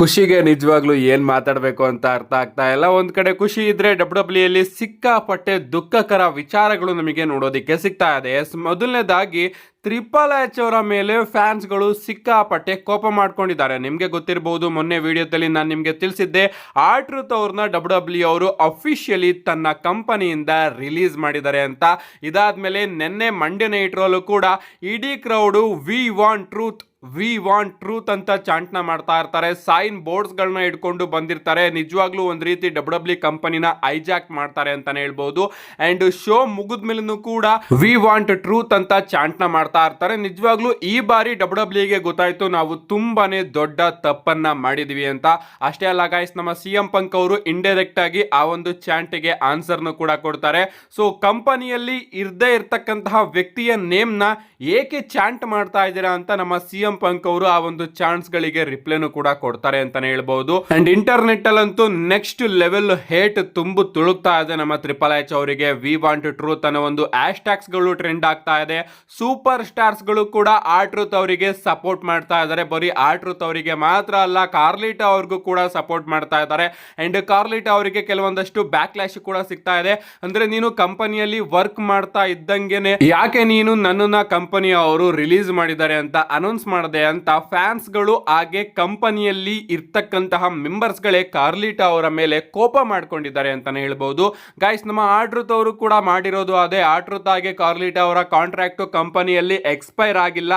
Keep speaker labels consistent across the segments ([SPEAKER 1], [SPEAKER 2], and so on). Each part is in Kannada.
[SPEAKER 1] ಖುಷಿಗೆ ನಿಜವಾಗ್ಲೂ ಏನ್ ಮಾತಾಡಬೇಕು ಅಂತ ಅರ್ಥ ಆಗ್ತಾ ಇಲ್ಲ. ಒಂದ್ ಕಡೆ ಖುಷಿ ಇದ್ರೆ ಡಬ್ಲ್ಯೂ ಸಿಕ್ಕಾಪಟ್ಟೆ ದುಃಖಕರ ವಿಚಾರಗಳು ನಮಗೆ ನೋಡೋದಿಕ್ಕೆ ಸಿಗ್ತಾ ಇದೆ. ಮೊದಲನೇದಾಗಿ ತ್ರಿಪಲ್ ಎಚ್ ಅವರ ಮೇಲೆ ಫ್ಯಾನ್ಸ್ಗಳು ಸಿಕ್ಕಾಪಟ್ಟೆ ಕೋಪ ಮಾಡ್ಕೊಂಡಿದ್ದಾರೆ. ನಿಮಗೆ ಗೊತ್ತಿರಬಹುದು, ಮೊನ್ನೆ ವಿಡಿಯೋದಲ್ಲಿ ನಾನು ನಿಮಗೆ ತಿಳಿಸಿದ್ದೆ, ಆರ್ಟ್ರೂತ್ ಅವ್ರನ್ನ ಡಬ್ಲ್ಯೂ ಅಫಿಷಿಯಲಿ ತನ್ನ ಕಂಪನಿಯಿಂದ ರಿಲೀಸ್ ಮಾಡಿದ್ದಾರೆ ಅಂತ. ಇದಾದ್ಮೇಲೆ ನಿನ್ನೆ ಮಂಡ್ಯ ನೈಟ್ ರೋಲು ಕೂಡ ಇಡೀ ಕ್ರೌಡು ವಿ ವಾಂಟ್ ಟ್ರೂತ್ ಅಂತ ಚಾಂಟ್ನ ಮಾಡ್ತಾ ಇರ್ತಾರೆ. ಸೈನ್ ಬೋರ್ಡ್ಸ್ಗಳನ್ನ ಇಟ್ಕೊಂಡು ಬಂದಿರ್ತಾರೆ. ನಿಜವಾಗ್ಲೂ ಒಂದು ರೀತಿ ಡಬ್ಲ್ಯೂ ಕಂಪನಿನ ಐಜಾಕ್ ಮಾಡ್ತಾರೆ ಅಂತಾನೆ ಹೇಳ್ಬೋದು. ಅಂಡ್ ಶೋ ಮುಗಿದ ಮೇಲೂ ಕೂಡ ವಿ ವಾಂಟ್ ಟ್ರೂತ್ ಅಂತ ಚಾಂಟ್ನ ಮಾಡ್ತಾ ಇರ್ತಾರೆ. ನಿಜವಾಗ್ಲೂ ಈ ಬಾರಿ ಡಬ್ಲ್ಯೂಗೆ ಗೊತ್ತಾಯ್ತು, ನಾವು ತುಂಬಾನೇ ದೊಡ್ಡ ತಪ್ಪನ್ನ ಮಾಡಿದ್ವಿ ಅಂತ. ಅಷ್ಟೇ ಅಲ್ಲ ಗೈಸ್, ನಮ್ಮ CM ಪಂಕ್ ಅವರು ಇಂಡೈರೆಕ್ಟ್ ಆಗಿ ಆ ಒಂದು ಚಾಂಟ್ಗೆ ಆನ್ಸರ್ನು ಕೂಡ ಕೊಡ್ತಾರೆ. ಸೊ ಕಂಪನಿಯಲ್ಲಿ ಇರದೇ ಇರ್ತಕ್ಕಂತಹ ವ್ಯಕ್ತಿಯ ನೇಮ್ನ ಏಕೆ ಚಾಂಟ್ ಮಾಡ್ತಾ ಇದ್ದೀರಾ ಅಂತ ನಮ್ಮ CM ಪಂಕ್ ಅವರು ಆ ಒಂದು ಚಾನ್ಸ್ ಗಳಿಗೆ ರಿಪ್ಲೈನು ಕೂಡ ಕೊಡ್ತಾರೆ ಅಂತಾನೆ ಹೇಳ್ಬಹುದು. ಅಂಡ್ ಇಂಟರ್ನೆಟ್ ಅಲ್ಲಂತೂ ನೆಕ್ಸ್ಟ್ ಲೆವೆಲ್ ಹೇಟ್ ತುಂಬು ತುಳುಕ್ತಾ ಇದೆ ನಮ್ಮ ತ್ರಿಪಲ್ ಎಚ್ ಅವರಿಗೆ. ವಿ ವಾಂಟ್ ಟ್ರೂತ್ ಅನ್ನೋ ಒಂದು ಹ್ಯಾಶ್ ಟ್ಯಾಗ್ಸ್ ಗಳು ಟ್ರೆಂಡ್ ಆಗ್ತಾ ಇದೆ. ಸೂಪರ್ ಸ್ಟಾರ್ಸ್ ಗಳು ಕೂಡ ಆರ್ಟ್ರೂತ್ ಅವರಿಗೆ ಸಪೋರ್ಟ್ ಮಾಡ್ತಾ ಇದ್ದಾರೆ. ಬರೀ ಆರ್ಟ್ರೂತ್ ಅವರಿಗೆ ಮಾತ್ರ ಅಲ್ಲ, ಕಾರ್ಲಿಟಾ ಅವ್ರಿಗೂ ಕೂಡ ಸಪೋರ್ಟ್ ಮಾಡ್ತಾ ಇದ್ದಾರೆ. ಅಂಡ್ ಕಾರ್ಲಿಟಾ ಅವರಿಗೆ ಕೆಲವೊಂದಷ್ಟು ಬ್ಯಾಕ್ಲಾಶ್ ಕೂಡ ಸಿಗ್ತಾ ಇದೆ. ಅಂದ್ರೆ ನೀನು ಕಂಪನಿಯಲ್ಲಿ ವರ್ಕ್ ಮಾಡ್ತಾ ಇದ್ದಂಗೆನೆ ಯಾಕೆ ನೀನು ನನ್ನನ್ನ ಕಂಪನಿ ಅವರು ರಿಲೀಸ್ ಮಾಡಿದ್ದಾರೆ ಅಂತ ಅನೌನ್ಸ್ ಮಾಡಿದೆ ಅಂತ ಫ್ಯಾನ್ಸ್ ಗಳು ಹಾಗೆ ಕಂಪನಿಯಲ್ಲಿ ಇರ್ತಕ್ಕಂತಹ ಮೆಂಬರ್ಸ್ ಗಳೇ ಕಾರ್ಲಿಟಾ ಅವರ ಮೇಲೆ ಕೋಪ ಮಾಡ್ಕೊಂಡಿದ್ದಾರೆ ಅಂತಾನೆ ಹೇಳ್ಬಹುದು. ಗೈಸ್, ನಮ್ಮ ಆರ್ಟ್ರೂತ್ ಅವರು ಕೂಡ ಮಾಡಿರೋದು ಅದೇ. ಆರ್ಟ್ರೂತ್ ಹಾಗೆ ಕಾರ್ಲಿಟಾ ಅವರ ಕಾಂಟ್ರಾಕ್ಟ್ ಕಂಪನಿಯಲ್ಲಿ ಎಕ್ಸ್ಪೈರ್ ಆಗಿಲ್ಲ.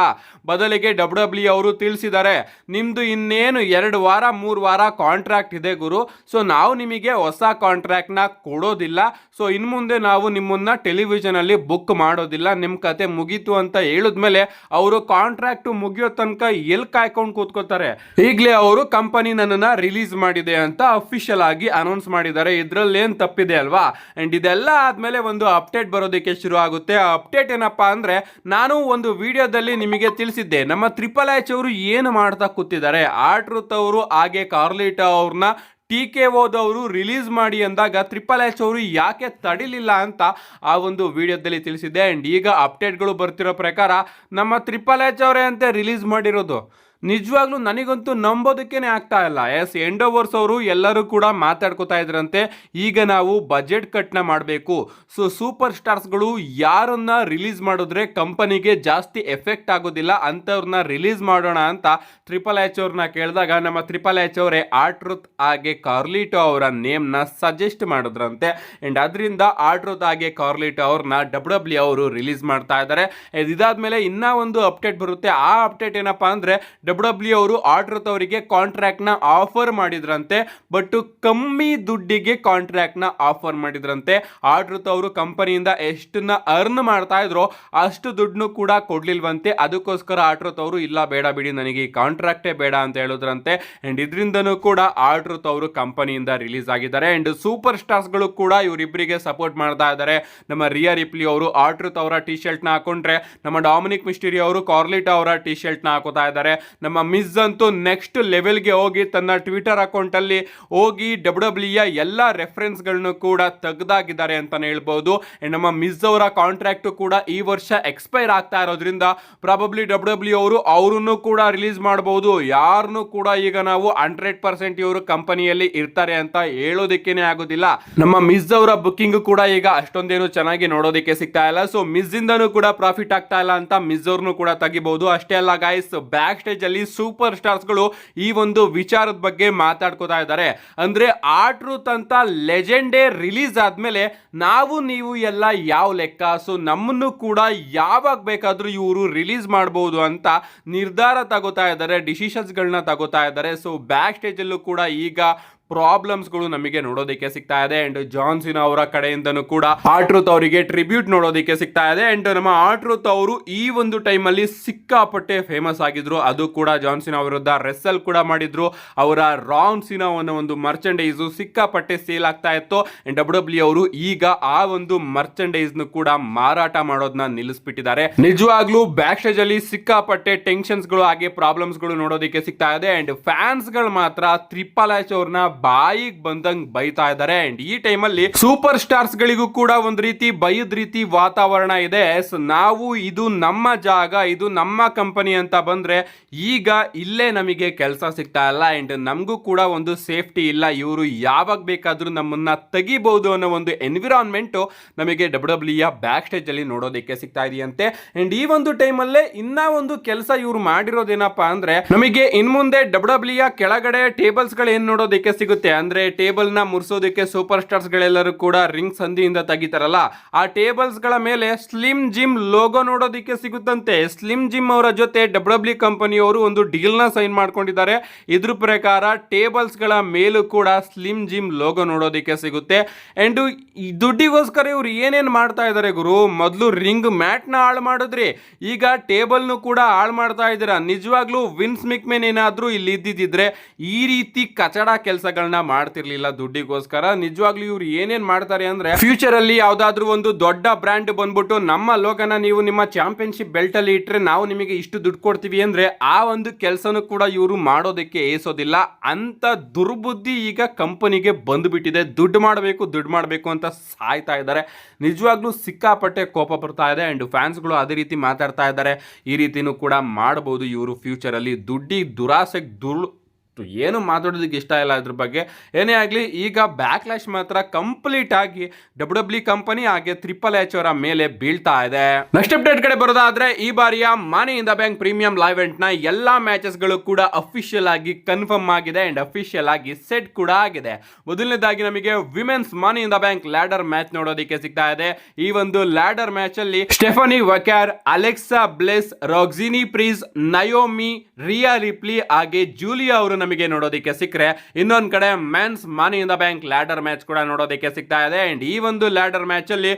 [SPEAKER 1] ಬದಲಿಗೆ ಡಬ್ಲ್ಯೂ ಅವರು ತಿಳಿಸಿದ್ದಾರೆ, ನಿಮ್ದು ಇನ್ನೇನು 2 ವಾರ 3 ವಾರ ಕಾಂಟ್ರಾಕ್ಟ್ ಇದೆ ಗುರು. ಸೊ ನಾವು ನಿಮಗೆ ಹೊಸ ಕಾಂಟ್ರಾಕ್ಟ್ ನ ಕೊಡೋದಿಲ್ಲ. ಸೊ ಇನ್ ಮುಂದೆ ನಾವು ನಿಮ್ಮನ್ನ ಟೆಲಿವಿಷನ್ ಅಲ್ಲಿ ಬುಕ್ ಮಾಡೋದಿಲ್ಲ, ನಿಮ್ ಕತೆ ಮುಗೀತು ಅಂತ ಹೇಳಿದ್ಮೇಲೆ ಅವರು ಕಾಂಟ್ರಾಕ್ಟ್ ಮುಗಿಯೋ ತನಕ ಎಲ್ ಕಾಯ್ಕೊಂಡು ಕೂತ್ಕೋತಾರೆ. ಈಗಲೇ ಅವರು ಕಂಪನಿ ನನ್ನನ್ನ ರಿಲೀಸ್ ಮಾಡಿದೆ ಅಂತ ಅಫಿಷಿಯಲ್ ಆಗಿ ಅನೌನ್ಸ್ ಮಾಡಿದ್ದಾರೆ. ಇದ್ರಲ್ಲಿ ಏನ್ ತಪ್ಪಿದೆ ಅಲ್ವಾ? ಅಂಡ್ ಇದೆಲ್ಲ ಆದ್ಮೇಲೆ ಒಂದು ಅಪ್ಡೇಟ್ ಬರೋದಕ್ಕೆ ಶುರು ಆಗುತ್ತೆ. ಆ ಅಪ್ಡೇಟ್ ಏನಪ್ಪಾ ಅಂದ್ರೆ, ನಾನು ಒಂದು ವಿಡಿಯೋದಲ್ಲಿ ನಿಮಗೆ ತಿಳಿಸಿದ್ದೆ, ನಮ್ಮ ತ್ರಿಪಲ್ ಎಚ್ ಅವರು ಏನು ಮಾಡ್ತಾ ಕೂತಿದ್ದಾರೆ. ಆರ್ಟ್ರೂತ್ ಅವರು ಹಾಗೆ ಕಾರ್ಲಿಟಾ ಅವ್ರನ್ನ TKOದವರು ರಿಲೀಸ್ ಮಾಡಿ ಅಂದಾಗ ತ್ರಿಪಲ್ ಎಚ್ ಅವರು ಯಾಕೆ ತಡಿಲಿಲ್ಲ ಅಂತ ಆ ಒಂದು ವಿಡಿಯೋದಲ್ಲಿ ತಿಳಿಸಿದ್ದೆ. ಅಂಡ್ ಈಗ ಅಪ್ಡೇಟ್ಗಳು ಬರ್ತಿರೋ ಪ್ರಕಾರ ನಮ್ಮ ತ್ರಿಪಲ್ ಎಚ್ ಅವರೇ ಅಂತ ರಿಲೀಸ್ ಮಾಡಿರೋದು. ನಿಜವಾಗ್ಲೂ ನನಗಂತೂ ನಂಬೋದಕ್ಕೇನೆ ಆಗ್ತಾ ಇಲ್ಲ. ಎಂಡೋವರ್ಸ್ ಅವರು ಎಲ್ಲರೂ ಕೂಡ ಮಾತಾಡ್ಕೋತಾ ಇದ್ರಂತೆ, ಈಗ ನಾವು ಬಜೆಟ್ ಕಟ್ನ ಮಾಡಬೇಕು. ಸೊ ಸೂಪರ್ ಸ್ಟಾರ್ಸ್ಗಳು ಯಾರನ್ನ ರಿಲೀಸ್ ಮಾಡಿದ್ರೆ ಕಂಪನಿಗೆ ಜಾಸ್ತಿ ಎಫೆಕ್ಟ್ ಆಗೋದಿಲ್ಲ ಅಂಥವ್ರನ್ನ ರಿಲೀಸ್ ಮಾಡೋಣ ಅಂತ ತ್ರಿಪಲ್ ಎಚ್ ಅವ್ರನ್ನ ಕೇಳಿದಾಗ ನಮ್ಮ ತ್ರಿಪಲ್ ಎಚ್ ಅವರೇ ಆರ್ಟ್ರೂತ್ ಹಾಗೆ ಕಾರ್ಲಿಟಾ ಅವರ ನೇಮ್ನ ಸಜೆಸ್ಟ್ ಮಾಡಿದ್ರಂತೆ. ಅಂಡ್ ಅದರಿಂದ ಆರ್ಟ್ರೂತ್ ಹಾಗೆ ಕಾರ್ಲಿಟಾ ಅವ್ರನ್ನ ಡಬ್ಲ್ಯೂ ಅವರು ರಿಲೀಸ್ ಮಾಡ್ತಾ ಇದ್ದಾರೆ. ಇದಾದ್ಮೇಲೆ ಇನ್ನ ಒಂದು ಅಪ್ಡೇಟ್ ಬರುತ್ತೆ. ಆ ಅಪ್ಡೇಟ್ ಏನಪ್ಪಾ ಅಂದ್ರೆ, ಡಬ್ಲ್ಯೂ ಅವರು ಆರ್ಟ್ರೂತ್ ಅವರಿಗೆ ಕಾಂಟ್ರಾಕ್ಟ್ ನ ಆಫರ್ ಮಾಡಿದ್ರಂತೆ, ಬಟ್ ಕಮ್ಮಿ ದುಡ್ಡಿಗೆ ಕಾಂಟ್ರಾಕ್ಟ್ ನ ಆಫರ್ ಮಾಡಿದ್ರಂತೆ. ಆರ್ಟ್ರೂತ್ ಅವರು ಕಂಪನಿಯಿಂದ ಎಷ್ಟನ್ನ ಅರ್ನ್ ಮಾಡ್ತಾ ಇದ್ರೋ ಅಷ್ಟು ದುಡ್ಡು ಕೂಡ ಕೊಡ್ಲಿಲ್ವಂತೆ. ಅದಕ್ಕೋಸ್ಕರ ಆರ್ಟ್ರೂತ್ ಅವರು ಇಲ್ಲ ಬೇಡ ಬಿಡಿ, ನನಗೆ ಈ ಕಾಂಟ್ರಾಕ್ಟೇ ಬೇಡ ಅಂತ ಹೇಳಿದ್ರಂತೆ. ಅಂಡ್ ಇದರಿಂದನೂ ಕೂಡ ಆರ್ಟ್ರೂತ್ ಅವರು ಕಂಪನಿಯಿಂದ ರಿಲೀಸ್ ಆಗಿದ್ದಾರೆ. ಅಂಡ್ ಸೂಪರ್ ಸ್ಟಾರ್ಸ್ ಗಳು ಕೂಡ ಇವರಿಬ್ಬರಿಗೆ ಸಪೋರ್ಟ್ ಮಾಡ್ತಾ ಇದ್ದಾರೆ. ನಮ್ಮ ರಿಯಾ ರಿಪ್ಲಿ ಅವರು ಆರ್ಟ್ರೂತ್ ಅವರ ಟಿ ಶರ್ಟ್ ನ ಹಾಕೊಂಡ್ರೆ, ನಮ್ಮ ಡಾಮಿನಿಕ್ ಮಿಸ್ಟೀರಿಯೋ ಅವರು ಕಾರ್ಲಿಟಾ ಅವರ ಟಿ ಶರ್ಟ್ ನ ಹಾಕೋತಾ ಇದ್ದಾರೆ. ನಮ್ಮ ಮಿಸ್ ಅಂತೂ ನೆಕ್ಸ್ಟ್ ಲೆವೆಲ್ಗೆ ಹೋಗಿ ತನ್ನ ಟ್ವಿಟರ್ ಅಕೌಂಟ್ ಅಲ್ಲಿ ಹೋಗಿ ಡಬ್ಲ್ಯೂ ಎಲ್ಲ ರೆಫರೆನ್ಸ್ ಗಳನ್ನು ಕೂಡ ತೆಗೆದಾಗಿದ್ದಾರೆ ಅಂತಾನೆ ಹೇಳ್ಬಹುದು. ನಮ್ಮ ಮಿಸ್ ಅವರ ಕಾಂಟ್ರಾಕ್ಟ್ ಕೂಡ ಈ ವರ್ಷ ಎಕ್ಸ್ಪೈರ್ ಆಗ್ತಾ ಇರೋದ್ರಿಂದ ಪ್ರಾಬಬ್ಲಿ ಡಬ್ಲ್ಯೂ ಅವರು ಅವ್ರನ್ನು ಕೂಡ ರಿಲೀಸ್ ಮಾಡಬಹುದು. ಯಾರನ್ನು ಕೂಡ ಈಗ ನಾವು 100% ಇವರು ಕಂಪನಿಯಲ್ಲಿ ಇರ್ತಾರೆ ಅಂತ ಹೇಳೋದಕ್ಕೇನೆ ಆಗೋದಿಲ್ಲ. ನಮ್ಮ ಮಿಸ್ ಅವರ ಬುಕ್ಕಿಂಗ್ ಕೂಡ ಈಗ ಅಷ್ಟೊಂದೇನು ಚೆನ್ನಾಗಿ ನೋಡೋದಕ್ಕೆ ಸಿಗ್ತಾ ಇಲ್ಲ. ಸೊ ಮಿಸ್ ಇಂದನೂ ಕೂಡ ಪ್ರಾಫಿಟ್ ಆಗ್ತಾ ಇಲ್ಲ ಅಂತ ಮಿಸ್ ಅವ್ರನ್ನು ಕೂಡ ತೆಗಿಬಹುದು. ಅಷ್ಟೇ ಅಲ್ಲ ಗೈಸ್, ಬ್ಯಾಕ್ ಸ್ಟೇಜ್ ಅಲ್ಲಿ ಸೂಪರ್ ಸ್ಟಾರ್ಸ್ ಗಳು ಈ ಒಂದು ವಿಚಾರದ ಬಗ್ಗೆ ಮಾತಾಡ್ಕೋತಾ ಇದ್ದಾರೆ. ಅಂದ್ರೆ ಆರ್ಟ್ರೂತ್ ಅಂತ ಲೆಜೆಂಡೇ ರಿಲೀಸ್ ಆದ್ಮೇಲೆ ನಾವು ನೀವು ಎಲ್ಲ ಯಾವ ಲೆಕ್ಕ, ಸೊ ನಮ್ಮನ್ನು ಕೂಡ ಯಾವಾಗ ಬೇಕಾದ್ರೂ ಇವರು ರಿಲೀಸ್ ಮಾಡಬಹುದು ಅಂತ ನಿರ್ಧಾರ ತಗೋತಾ ಇದ್ದಾರೆ, ಡಿಸಿಷನ್ಸ್ ಗಳನ್ನ ತಗೋತಾ ಇದ್ದಾರೆ. ಸೊ ಬ್ಯಾಕ್ ಸ್ಟೇಜ್ ಅಲ್ಲೂ ಕೂಡ ಈಗ ಪ್ರಾಬ್ಲಮ್ಸ್ಗಳು ನಮಗೆ ನೋಡೋದಕ್ಕೆ ಸಿಗ್ತಾ ಇದೆ. ಅಂಡ್ ಜಾನ್ ಸಿನಾ ಅವರ ಕಡೆಯಿಂದನೂ ಕೂಡ ಆರ್ಟ್ರೂತ್ ಅವರಿಗೆ ಟ್ರಿಬ್ಯೂಟ್ ನೋಡೋದಕ್ಕೆ ಸಿಗ್ತಾ ಇದೆ. ಅಂಡ್ ನಮ್ಮ ಆರ್ಟ್ರೂತ್ ಅವರು ಈ ಒಂದು ಟೈಮ್ ಅಲ್ಲಿ ಸಿಕ್ಕಾಪಟ್ಟೆ ಫೇಮಸ್ ಆಗಿದ್ರು. ಅದು ಕೂಡ ಜಾನ್ ಸಿನಾ ವಿರುದ್ಧ ರೆಸಲ್ ಕೂಡ ಮಾಡಿದ್ರು. ಅವರ ರಾನ್ ಸಿನಾ ಅನ್ನೋ ಒಂದು ಮರ್ಚೆಂಡೈಸ್ ಸಿಕ್ಕಾಪಟ್ಟೆ ಸೇಲ್ ಆಗ್ತಾ ಇತ್ತು. ಅಂಡ್ ಡಬ್ಲ್ಯೂ ಅವರು ಈಗ ಆ ಒಂದು ಮರ್ಚೆಂಡೈಸ್ ನು ಕೂಡ ಮಾರಾಟ ಮಾಡೋದನ್ನ ನಿಲ್ಲಿಸ್ಬಿಟ್ಟಿದ್ದಾರೆ. ನಿಜವಾಗ್ಲೂ ಬ್ಯಾಕ್ ಸ್ಟೇಜ್ ಅಲ್ಲಿ ಸಿಕ್ಕಾಪಟ್ಟೆ ಟೆನ್ಷನ್ಸ್ ಗಳು ಹಾಗೆ ಪ್ರಾಬ್ಲಮ್ಸ್ ಗಳು ನೋಡೋದಕ್ಕೆ ಸಿಗ್ತಾ ಇದೆ. ಅಂಡ್ ಫ್ಯಾನ್ಸ್ ಗಳು ಮಾತ್ರ ತ್ರಿಪಲ್ ಎಚ್ ಅವ್ರನ್ನ ಬಾಯಿಗೆ ಬಂದಂಗ್ ಬೈತಾ ಇದ್ದಾರೆ. ಅಂಡ್ ಈ ಟೈಮಲ್ಲಿ ಸೂಪರ್ ಸ್ಟಾರ್ಸ್ ಗಳಿಗೂ ಕೂಡ ಒಂದ್ ರೀತಿ ಬೈದ್ ರೀತಿ ವಾತಾವರಣ ಇದೆ. ನಾವು ಇದು ನಮ್ಮ ಜಾಗ, ಇದು ನಮ್ಮ ಕಂಪನಿ ಅಂತ ಬಂದ್ರೆ ಈಗ ಇಲ್ಲೇ ನಮಗೆ ಕೆಲಸ ಸಿಗ್ತಾ ಇಲ್ಲ. ಅಂಡ್ ನಮಗೂ ಕೂಡ ಒಂದು ಸೇಫ್ಟಿ ಇಲ್ಲ, ಇವರು ಯಾವಾಗ ಬೇಕಾದ್ರೂ ನಮ್ಮನ್ನ ತೆಗಿಬಹುದು ಅನ್ನೋ ಒಂದು ಎನ್ವಿರಾನ್ಮೆಂಟ್ ನಮಗೆ WWE ಬ್ಯಾಕ್ ಸ್ಟೇಜ್ ಅಲ್ಲಿ ನೋಡೋದಕ್ಕೆ ಸಿಗ್ತಾ ಇದೆಯಂತೆ. ಅಂಡ್ ಈ ಒಂದು ಟೈಮಲ್ಲೇ ಇನ್ನ ಒಂದು ಕೆಲಸ ಇವ್ರು ಮಾಡಿರೋದೇನಪ್ಪಾ ಅಂದ್ರೆ, ನಮಗೆ ಇನ್ ಮುಂದೆ WWE ಕೆಳಗಡೆ ಟೇಬಲ್ಸ್ ಗಳು ಏನ್ ನೋಡೋದಕ್ಕೆ ಸಿಗುತ್ತೆ ಅಂದ್ರೆ, ಟೇಬಲ್ ನ ಮುರ್ಸೋದಕ್ಕೆ ಸೂಪರ್ ಸ್ಟಾರ್ಸ್ ಗಳೆಲ್ಲರೂ ಕೂಡ ರಿಂಗ್ ಸಂಧಿಯಿಂದ ತೆಗಿತಾರಲ್ಲ, ಆ ಟೇಬಲ್ಸ್ ಗಳ ಮೇಲೆ ಸ್ಲಿಮ್ ಜಿಮ್ ಲೋಗೋ ನೋಡೋದಕ್ಕೆ ಸಿಗುತ್ತಂತೆ. ಸ್ಲಿಮ್ ಜಿಮ್ ಅವರ ಜೊತೆ WWE ಕಂಪನಿಯವರು ಒಂದು ಡೀಲ್ ನ ಸೈನ್ ಮಾಡ್ಕೊಂಡಿದ್ದಾರೆ. ಇದ್ರ ಪ್ರಕಾರ ಟೇಬಲ್ಸ್ ಗಳ ಮೇಲೂ ಕೂಡ ಸ್ಲಿಮ್ ಜಿಮ್ ಲೋಗೋ ನೋಡೋದಕ್ಕೆ ಸಿಗುತ್ತೆ. ಅಂಡ್ ದುಡ್ಡಿಗೋಸ್ಕರ ಇವ್ರು ಏನೇನ್ ಮಾಡ್ತಾ ಇದ್ದಾರೆ ಗುರು, ಮೊದಲು ರಿಂಗ್ ಮ್ಯಾಟ್ ನ ಹಾಳು ಮಾಡಿದ್ರಿ, ಈಗ ಟೇಬಲ್ ನು ಕೂಡ ಹಾಳು ಮಾಡ್ತಾ ಇದ್ದೀರಾ. ನಿಜವಾಗ್ಲೂ ವಿನ್ಸ್ ಮಿಕ್ಮೆನ್ ಏನಾದ್ರೂ ಇಲ್ಲಿ ಇದ್ದಿದ್ರೆ ಈ ರೀತಿ ಕಚಡ ಕೆಲಸಗಳನ್ನ ಮಾಡ್ತಿರ್ಲಿಲ್ಲ ದುಡ್ಡಿಗೋಸ್ಕರ. ನಿಜವಾಗ್ಲೂ ಇವ್ರು ಏನೇನ್ ಮಾಡ್ತಾರೆ ಅಂದ್ರೆ, ಫ್ಯೂಚರ್ ಅಲ್ಲಿ ಯಾವ್ದಾದ್ರು ಒಂದು ದೊಡ್ಡ ಬ್ರ್ಯಾಂಡ್ ಬಂದ್ಬಿಟ್ಟು ನಮ್ಮ ಲೋಗನ ನೀವು ನಿಮ್ಮ ಚಾಂಪಿಯನ್ಶಿಪ್ ಬೆಲ್ಟ್ ಅಲ್ಲಿ ಇಟ್ರೆ ನಾವು ನಿಮಗೆ ಇಷ್ಟು ದುಡ್ಡು ಕೊಡ್ತೀವಿ ಅಂದ್ರೆ ಆ ಒಂದು ಕೆಲಸನೂ ಕೂಡ ಇವರು ಮಾಡೋದಕ್ಕೆ ಏಸೋದಿಲ್ಲ. ಅಂತ ದುರ್ಬುದ್ಧಿ ಈಗ ಕಂಪನಿಗೆ ಬಂದ್ಬಿಟ್ಟಿದೆ. ದುಡ್ಡು ಮಾಡಬೇಕು ಅಂತ ಸಾಯ್ತಾ ಇದ್ದಾರೆ. ನಿಜವಾಗ್ಲೂ ಸಿಕ್ಕಾಪಟ್ಟೆ ಕೋಪ ಬರ್ತಾ ಇದೆ. ಅಂಡ್ ಫ್ಯಾನ್ಸ್ಗಳು ಅದೇ ರೀತಿ ಮಾತಾಡ್ತಾ ಇದ್ದಾರೆ, ಈ ರೀತಿನೂ ಕೂಡ ಮಾಡಬಹುದು ಇವರು ಫ್ಯೂಚರ್ ಅಲ್ಲಿ. ದುರಾಸೆಗೆ ಏನು ಮಾತಾಡೋದಕ್ಕೆ ಇಷ್ಟ ಇಲ್ಲ ಇದ್ರ ಬಗ್ಗೆ. ಏನೇ ಆಗಲಿ, ಈಗ ಬ್ಯಾಕ್ಲಾಶ್ ಮಾತ್ರ ಕಂಪ್ಲೀಟ್ ಆಗಿ WWE ಕಂಪನಿ ಹಾಗೆ TripleH ಅವರ ಮೇಲೆ ಬೀಳ್ತಾ ಇದೆ. ನೆಕ್ಸ್ಟ್ ಅಪ್ಡೇಟ್ ಕಡೆ ಬರೋದಾದ್ರೆ, ಈ ಬಾರಿಯ money in the bank premium live event ನ ಎಲ್ಲಾ ಮ್ಯಾಚಸ್ ಗಳು ಕೂಡ ಅಫಿಷಿಯಲ್ ಆಗಿ ಕನ್ಫರ್ಮ್ ಆಗಿದೆ ಅಂಡ್ ಅಫಿಷಿಯಲ್ ಆಗಿ ಸೆಟ್ ಕೂಡ ಆಗಿದೆ. ಮೊದಲನೇದಾಗಿ ನಮಗೆ women's money in the bank ladder match ನೋಡೋದಕ್ಕೆ ಸಿಗ್ತಾ ಇದೆ. ಈ ಒಂದು ಲ್ಯಾಡರ್ ಮ್ಯಾಚ್ ಅಲ್ಲಿ Stephanie Vaquer, Alexa Bliss, Roxanne Perez, Naomi, Rhea Ripley ಹಾಗೆ ಜೂಲಿಯಾ ಅವರು ನಮಗೆ ನೋಡೋದಕ್ಕೆ ಸಿಕ್ಕರೆ, ಇನ್ನೊಂದ್ ಕಡೆ men's money in the bank ladder match ಕೂಡ ನೋಡೋದಕ್ಕೆ ಸಿಗ್ತಾ ಇದೆ. ಅಂಡ್ ಈ ಒಂದು ಲ್ಯಾಡರ್ ಮ್ಯಾಚ್ ಅಲ್ಲಿ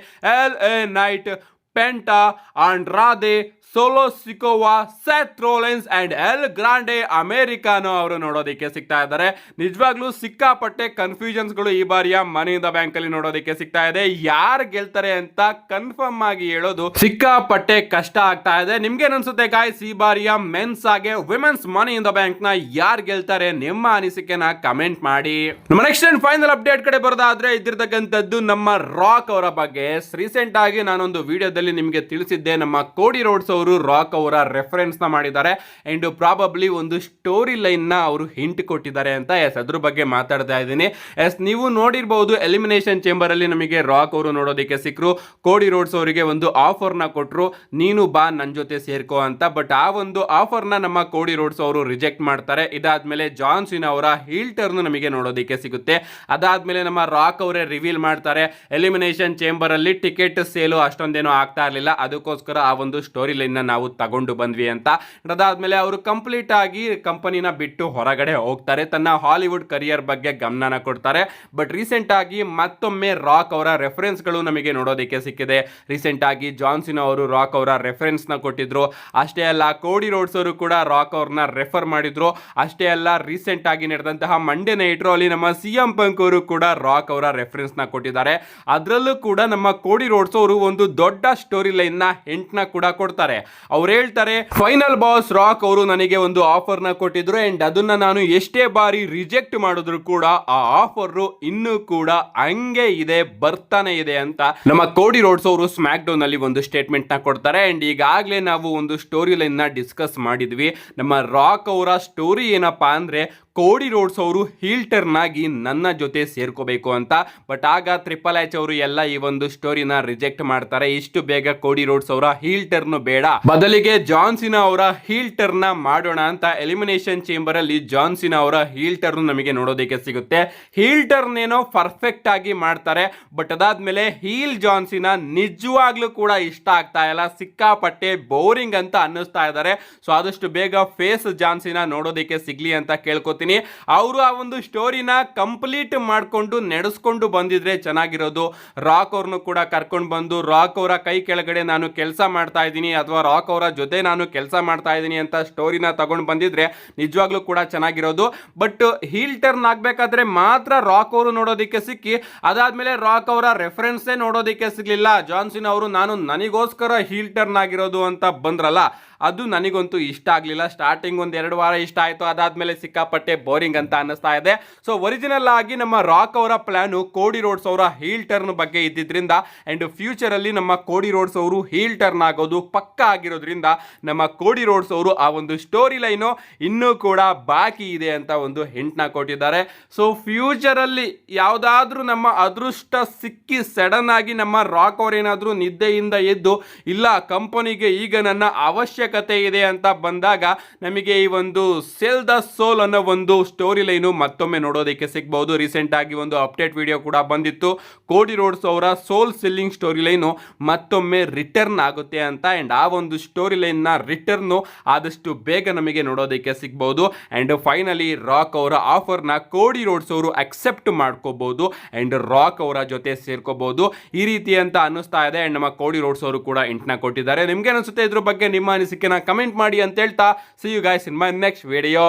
[SPEAKER 1] LA Knight, Penta, Andrade, Solo Sikoa, Seth Rollins and El Grande Americano ಅವರು ನೋಡೋದಕ್ಕೆ ಸಿಗ್ತಾ ಇದ್ದಾರೆ. ನಿಜವಾಗ್ಲೂ ಸಿಕ್ಕಾಪಟ್ಟೆ ಕನ್ಫ್ಯೂಷನ್ಸ್ ಗಳು ಈ ಬಾರಿಯ ಮನಿ ಇನ್ ದ ಬ್ಯಾಂಕ್ ಅಲ್ಲಿ ನೋಡೋದಕ್ಕೆ ಸಿಗ್ತಾ ಇದೆ. ಯಾರು ಗೆಲ್ತಾರೆ ಅಂತ ಕನ್ಫರ್ಮ್ ಆಗಿ ಹೇಳೋದು ಸಿಕ್ಕಾಪಟ್ಟೆ ಕಷ್ಟ ಆಗ್ತಾ ಇದೆ. ನಿಮ್ಗೆ ಅನ್ಸುತ್ತೆ ಗಾಯ್ಸ್, ಈ ಬಾರಿಯ ಮೆನ್ಸ್ ಹಾಗೆ women's money in the bank ನ ಯಾರು ಗೆಲ್ತಾರೆ? ನಿಮ್ಮ ಅನಿಸಿಕೆನ ಕಮೆಂಟ್ ಮಾಡಿ. ನಮ್ಮ ನೆಕ್ಸ್ಟ್ ಅಂಡ್ ಫೈನಲ್ ಅಪ್ಡೇಟ್ ಕಡೆ ಬರೋದಾದ್ರೆ, ಇದ್ದಿರ್ತಕ್ಕಂಥದ್ದು ನಮ್ಮ ರಾಕ್ ಅವರ ಬಗ್ಗೆ. ರೀಸೆಂಟ್ ಆಗಿ ನಾನೊಂದು ವಿಡಿಯೋದಲ್ಲಿ ನಿಮಗೆ ತಿಳಿಸಿದ್ದೆ, ನಮ್ಮ ಕೋಡಿ ರೋಡ್ಸ್ ಅವರು ರಾಕ್ ಅವರ ರೆಫರೆನ್ಸ್ ನ ಮಾಡಿದ್ದಾರೆ ಅಂಡ್ ಪ್ರಾಬಬ್ಲಿ ಒಂದು ಸ್ಟೋರಿ ಲೈನ್ ನ ಅವರು ಹಿಂಟ್ ಕೊಟ್ಟಿದ್ದಾರೆ ಅಂತ. ಅದ್ರ ಬಗ್ಗೆ ಮಾತಾಡ್ತಾ ಇದ್ದೀನಿ. ನೀವು ನೋಡಿರಬಹುದು, ಎಲಿಮಿನೇಷನ್ ಚೇಂಬರ್ ಅಲ್ಲಿ ನಮಗೆ ರಾಕ್ ಅವರು ನೋಡೋದಕ್ಕೆ ಸಿಕ್ಕರು. ಕೋಡಿ ರೋಡ್ಸ್ ಅವರಿಗೆ ಒಂದು ಆಫರ್ ನ ಕೊಟ್ಟರು, ನೀನು ಬಾ ನನ್ನ ಜೊತೆ ಸೇರ್ಕೋ ಅಂತ. ಬಟ್ ಆ ಒಂದು ಆಫರ್ ನ ನಮ್ಮ ಕೋಡಿ ರೋಡ್ಸ್ ಅವರು ರಿಜೆಕ್ಟ್ ಮಾಡ್ತಾರೆ. ಇದಾದ್ಮೇಲೆ ಜಾನ್ ಸಿನಾ ಅವರ ಹೀಲ್ ಟರ್ನ್ ನಮಗೆ ನೋಡೋದಕ್ಕೆ ಸಿಗುತ್ತೆ. ಅದಾದ್ಮೇಲೆ ನಮ್ಮ ರಾಕ್ ಅವರೇ ರಿವೀಲ್ ಮಾಡ್ತಾರೆ, ಎಲಿಮಿನೇಷನ್ ಚೇಂಬರ್ ಅಲ್ಲಿ ಟಿಕೆಟ್ ಸೇಲು ಅಷ್ಟೊಂದೇನೋ ಆಗ್ತಾ ಇರಲಿಲ್ಲ, ಅದಕ್ಕೋಸ್ಕರ ಆ ಒಂದು ಸ್ಟೋರಿ ಲೈನ್ ನಾವು ತಗೊಂಡು ಬಂದ್ವಿ ಅಂತ. ಅದಾದ್ಮೇಲೆ ಅವರು ಕಂಪ್ಲೀಟ್ ಆಗಿ ಕಂಪನಿನ ಬಿಟ್ಟು ಹೊರಗಡೆ ಹೋಗ್ತಾರೆ, ತನ್ನ ಹಾಲಿವುಡ್ ಕರಿಯರ್ ಬಗ್ಗೆ ಗಮನನ ಕೊಡ್ತಾರೆ. ಬಟ್ ರೀಸೆಂಟ್ ಆಗಿ ಮತ್ತೊಮ್ಮೆ ರಾಕ್ ಅವರ ರೆಫರೆನ್ಸ್ ಗಳು ನಮಗೆ ನೋಡೋದಕ್ಕೆ ಸಿಕ್ಕಿದೆ. ರೀಸೆಂಟ್ ಆಗಿ ಜಾನ್ ಸಿನಾ ಅವರು ರಾಕ್ ಅವರ ರೆಫರೆನ್ಸ್ ನ ಕೊಟ್ಟಿದ್ರು. ಅಷ್ಟೇ ಅಲ್ಲ, ಕೋಡಿ ರೋಡ್ಸ್ ಅವರು ಕೂಡ ರಾಕ್ ಅವ್ರನ್ನ ರೆಫರ್ ಮಾಡಿದ್ರು. ಅಷ್ಟೇ ಅಲ್ಲ, ರೀಸೆಂಟ್ ಆಗಿ ನಡೆದಂತಹ ಮಂಡೇ ನೈಟ್ ರೋ ಅಲ್ಲಿ ನಮ್ಮ CM ಪಂಕ್ ಅವರು ಕೂಡ ರಾಕ್ ಅವರ ರೆಫರೆನ್ಸ್ ನ ಕೊಟ್ಟಿದ್ದಾರೆ. ಅದರಲ್ಲೂ ಕೂಡ ನಮ್ಮ ಕೋಡಿ ರೋಡ್ಸ್ ಅವರು ಒಂದು ದೊಡ್ಡ ಸ್ಟೋರಿ ಲೈನ್ ನ ಹಿಂಟ್ ನ ಕೂಡ ಕೊಡ್ತಾರೆ. ಅವ್ರು ಹೇಳ್ತಾರೆ, ಫೈನಲ್ ಬಾಸ್ ರಾಕ್ ಅವರು ನನಗೆ ಒಂದು ಆಫರ್ ನ ಕೊಟ್ಟಿದ್ರು ಅಂಡ್ ಅದನ್ನ ನಾನು ಎಷ್ಟೇ ಬಾರಿ ರಿಜೆಕ್ಟ್ ಮಾಡಿದ್ರು ಕೂಡ ಆ ಆಫರ್ ಇನ್ನೂ ಕೂಡ ಹಂಗೆ ಇದೆ, ಬರ್ತಾನೆ ಇದೆ ಅಂತ ನಮ್ಮ ಕೋಡಿ ರೋಡ್ಸ್ ಅವರು ಸ್ಮ್ಯಾಕ್ ಡೌನ್ ಅಲ್ಲಿ ಒಂದು ಸ್ಟೇಟ್ಮೆಂಟ್ ನ ಕೊಡ್ತಾರೆ. ಅಂಡ್ ಈಗಾಗಲೇ ನಾವು ಒಂದು ಸ್ಟೋರಿ ಲೈನ್ ನ ಡಿಸ್ಕಸ್ ಮಾಡಿದ್ವಿ. ನಮ್ಮ ರಾಕ್ ಅವರ ಸ್ಟೋರಿ ಏನಪ್ಪಾ ಅಂದ್ರೆ, ಕೋಡಿ ರೋಡ್ಸ್ ಅವರು ಹೀಲ್ ಟರ್ನ್ ಆಗಿ ನನ್ನ ಜೊತೆ ಸೇರ್ಕೋಬೇಕು ಅಂತ. ಬಟ್ ಆಗ TripleH ಅವರು ಎಲ್ಲ ಈ ಒಂದು ಸ್ಟೋರಿನ ರಿಜೆಕ್ಟ್ ಮಾಡ್ತಾರೆ. ಇಷ್ಟು ಬೇಗ ಕೋಡಿ ರೋಡ್ಸ್ ಅವರ ಹೀಲ್ ಟರ್ನ್ ಬೇಡ, ಬದಲಿಗೆ ಜಾನ್ ಸಿನಾ ಅವರ ಹೀಲ್ ಟರ್ನ್ ಮಾಡೋಣ ಅಂತ ಎಲಿಮಿನೇಷನ್ ಚೇಂಬರ್ ಅಲ್ಲಿ ಜಾನ್ ಸಿನಾ ಅವರ ಹೀಲ್ ಟರ್ನ್ ನಮಗೆ ನೋಡೋದಕ್ಕೆ ಸಿಗುತ್ತೆ. ಹೀಲ್ ಟರ್ನ್ ಏನೋ ಪರ್ಫೆಕ್ಟ್ ಆಗಿ ಮಾಡ್ತಾರೆ, ಬಟ್ ಅದಾದ್ಮೇಲೆ ಹೀಲ್ ಜಾನ್ ಸಿನಾ ನಿಜವಾಗ್ಲೂ ಕೂಡ ಇಷ್ಟ ಆಗ್ತಾ ಇಲ್ಲ, ಸಿಕ್ಕಾಪಟ್ಟೆ ಬೋರಿಂಗ್ ಅಂತ ಅನ್ನಿಸ್ತಾ ಇದ್ದಾರೆ. ಸೊ ಆದಷ್ಟು ಬೇಗ ಫೇಸ್ ಜಾನ್ ಸಿನಾ ನೋಡೋದಕ್ಕೆ ಸಿಗ್ಲಿ ಅಂತ ಕೇಳ್ಕೊತೀನಿ. ಅವರು ಆ ಒಂದು ಸ್ಟೋರಿನ ಕಂಪ್ಲೀಟ್ ಮಾಡ್ಕೊಂಡು ನಡೆಸ್ಕೊಂಡು ಬಂದಿದ್ರೆ ಚೆನ್ನಾಗಿರೋದು. ರಾಕ್ ಅವ್ರನ್ನು ಕೂಡ ಕರ್ಕೊಂಡು ಬಂದು ರಾಕ್ ಅವರ ಕೈ ಕೆಳಗಡೆ ನಾನು ಕೆಲಸ ಮಾಡ್ತಾ ಇದ್ದೀನಿ ಅಥವಾ ರಾಕ್ ಅವರ ಜೊತೆ ನಾನು ಕೆಲಸ ಮಾಡ್ತಾ ಇದ್ದೀನಿ ಅಂತ ಸ್ಟೋರಿನ ತಗೊಂಡು ಬಂದಿದ್ರೆ ನಿಜವಾಗ್ಲೂ ಕೂಡ ಚೆನ್ನಾಗಿರೋದು. ಬಟ್ ಹೀಲ್ ಟರ್ನ್ ಆಗ್ಬೇಕಾದ್ರೆ ಮಾತ್ರ ರಾಕ್ ಅವರು ನೋಡೋದಕ್ಕೆ ಸಿಕ್ಕಿ, ಅದಾದ್ಮೇಲೆ ರಾಕ್ ಅವರ ರೆಫರೆನ್ಸೇ ನೋಡೋದಕ್ಕೆ ಸಿಗ್ಲಿಲ್ಲ. ಜಾನ್ ಸಿನಾ ಅವರು ನಾನು ನನಗೋಸ್ಕರ ಹೀಲ್ ಟರ್ನ್ ಆಗಿರೋದು ಅಂತ ಬಂದ್ರಲ್ಲ, ಅದು ನನಗಂತೂ ಇಷ್ಟ ಆಗಲಿಲ್ಲ. ಸ್ಟಾರ್ಟಿಂಗ್ ಒಂದು 2 ವಾರ ಇಷ್ಟ ಆಯಿತು, ಅದಾದಮೇಲೆ ಸಿಕ್ಕಾಪಟ್ಟೆ ಸಿಕ್ಕಾಪಟ್ಟೆ ಬೋರಿಂಗ್ ಅಂತ ಅನ್ನಿಸ್ತಾ ಇದೆ. ಸೊ ಒರಿಜಿನಲ್ ಆಗಿ ನಮ್ಮ ರಾಕ್ ಅವರ ಪ್ಲಾನು ಕೋಡಿ ರೋಡ್ಸ್ ಅವರ ಹೀಲ್ ಟರ್ನ್ ಬಗ್ಗೆ ಇದ್ದಿದ್ರಿಂದ ಅಂಡ್ ಫ್ಯೂಚರ್ ಅಲ್ಲಿ ನಮ್ಮ ಕೋಡಿ ರೋಡ್ಸ್ ಅವರು ಹೀಲ್ ಟರ್ನ್ ಆಗೋದು ಪಕ್ಕ ಆಗಿರೋದ್ರಿಂದ ನಮ್ಮ ಕೋಡಿ ರೋಡ್ಸ್ ಅವರು ಆ ಒಂದು ಸ್ಟೋರಿ ಲೈನು ಇನ್ನೂ ಕೂಡ ಬಾಕಿ ಇದೆ ಅಂತ ಒಂದು ಹಿಂಟ್ನ ಕೊಟ್ಟಿದ್ದಾರೆ. ಸೊ ಫ್ಯೂಚರ್ ಅಲ್ಲಿ ಯಾವುದಾದ್ರೂ ನಮ್ಮ ಅದೃಷ್ಟ ಸಿಕ್ಕಿ ಸಡನ್ ಆಗಿ ನಮ್ಮ ರಾಕ್ ಅವ್ರು ಏನಾದರೂ ನಿದ್ದೆಯಿಂದ ಎದ್ದು ಇಲ್ಲ ಕಂಪನಿಗೆ ಈಗ ನನ್ನ ಅವಶ್ಯಕತೆ ಇದೆ ಅಂತ ಬಂದಾಗ ನಮಗೆ ಈ ಒಂದು ಸೆಲ್ ದ ಸೋಲ್ ಅನ್ನೋ ಒಂದು ಸ್ಟೋರಿ ಲೈನು ಮತ್ತೊಮ್ಮೆ ನೋಡೋದಕ್ಕೆ ಸಿಗಬಹುದು. ರೀಸೆಂಟ್ ಆಗಿ ಒಂದು ಅಪ್ಡೇಟ್ ವಿಡಿಯೋ ಕೂಡ ಬಂದಿತ್ತು, ಕೋಡಿ ರೋಡ್ಸ್ ಅವರ ಸೋಲ್ ಸೆಲ್ಲಿಂಗ್ ಸ್ಟೋರಿ ಲೈನು ಮತ್ತೊಮ್ಮೆ ರಿಟರ್ನ್ ಆಗುತ್ತೆ ಅಂತ. ಅಂಡ್ ಆ ಒಂದು ಸ್ಟೋರಿ ಲೈನ್ ನ ರಿಟರ್ನ್ ಆದಷ್ಟು ಬೇಗ ನಮಗೆ ನೋಡೋದಕ್ಕೆ ಸಿಗಬಹುದು. ಅಂಡ್ ಫೈನಲಿ ರಾಕ್ ಅವರ ಆಫರ್ ನ ಕೋಡಿ ರೋಡ್ಸ್ ಅವರು ಅಕ್ಸೆಪ್ಟ್ ಮಾಡ್ಕೋಬಹುದು ಅಂಡ್ ರಾಕ್ ಅವರ ಜೊತೆ ಸೇರ್ಕೋಬಹುದು ಈ ರೀತಿ ಅಂತ ಅನ್ನಿಸ್ತಾ ಇದೆ. ಅಂಡ್ ನಮ್ಮ ಕೋಡಿ ರೋಡ್ಸ್ ಅವರು ಕೂಡ ಇಂಟ್ನ ಕೊಟ್ಟಿದ್ದಾರೆ. ನಿಮ್ಗೆ ಅನಿಸುತ್ತೆ ಇದ್ರ ಬಗ್ಗೆ ನಿಮ್ಮ ಅನಿಸಿಕೆನ ಕಮೆಂಟ್ ಮಾಡಿ ಅಂತ ಹೇಳ್ತಾ see you guys in my next video.